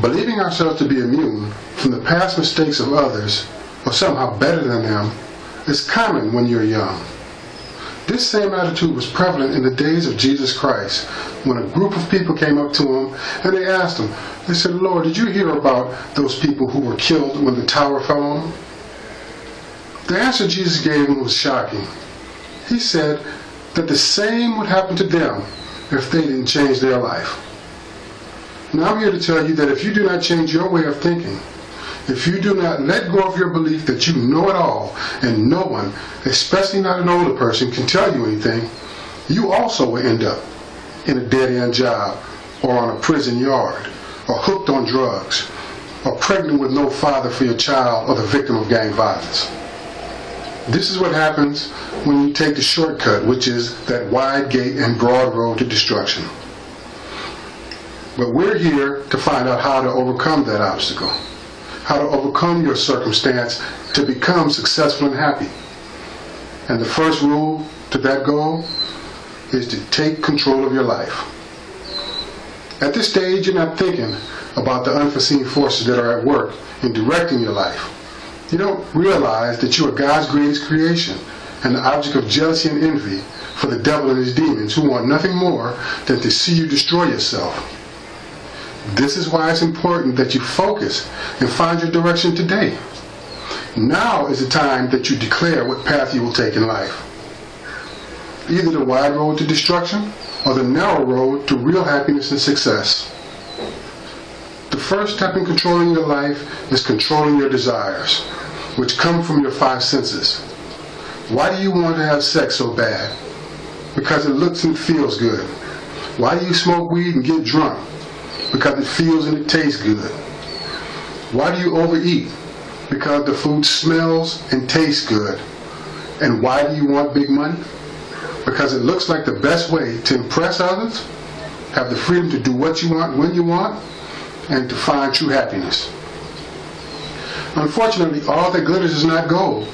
Believing ourselves to be immune from the past mistakes of others, or somehow better than them, is common when you're young. This same attitude was prevalent in the days of Jesus Christ, when a group of people came up to him and they asked him, they said, "Lord, did you hear about those people who were killed when the tower fell on them?" The answer Jesus gave them was shocking. He said that the same would happen to them if they didn't change their life. Now I'm here to tell you that if you do not change your way of thinking, if you do not let go of your belief that you know it all and no one, especially not an older person, can tell you anything, you also will end up in a dead-end job, or on a prison yard, or hooked on drugs, or pregnant with no father for your child, or the victim of gang violence. This is what happens when you take the shortcut, which is that wide gate and broad road to destruction. But we're here to find out how to overcome that obstacle, how to overcome your circumstance to become successful and happy. And the first rule to that goal is to take control of your life. At this stage, you're not thinking about the unforeseen forces that are at work in directing your life. You don't realize that you are God's greatest creation and the object of jealousy and envy for the devil and his demons, who want nothing more than to see you destroy yourself. This is why it's important that you focus and find your direction today. Now is the time that you declare what path you will take in life. Either the wide road to destruction or the narrow road to real happiness and success. The first step in controlling your life is controlling your desires, which come from your five senses. Why do you want to have sex so bad? Because it looks and feels good. Why do you smoke weed and get drunk? Because it feels and it tastes good. Why do you overeat? Because the food smells and tastes good. And why do you want big money? Because it looks like the best way to impress others, have the freedom to do what you want when you want, and to find true happiness. Unfortunately, all that glitters is not gold.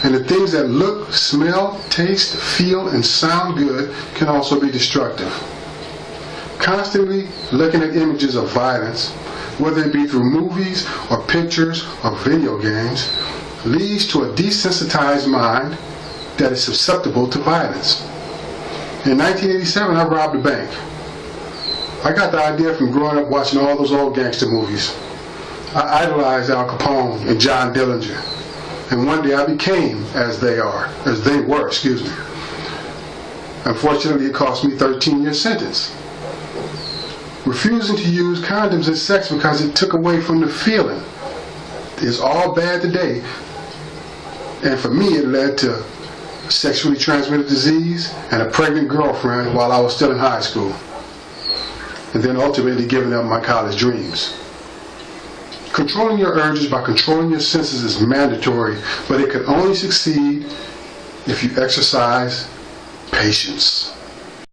And the things that look, smell, taste, feel, and sound good can also be destructive. Constantly looking at images of violence, whether it be through movies or pictures or video games, leads to a desensitized mind that is susceptible to violence. In 1987, I robbed a bank. I got the idea from growing up watching all those old gangster movies. I idolized Al Capone and John Dillinger. And one day I became as they were. Unfortunately, it cost me a 13-year sentence. Refusing to use condoms and sex because it took away from the feeling is all bad today. And for me, it led to sexually transmitted disease and a pregnant girlfriend while I was still in high school. And then ultimately giving up my college dreams. Controlling your urges by controlling your senses is mandatory, but it can only succeed if you exercise patience.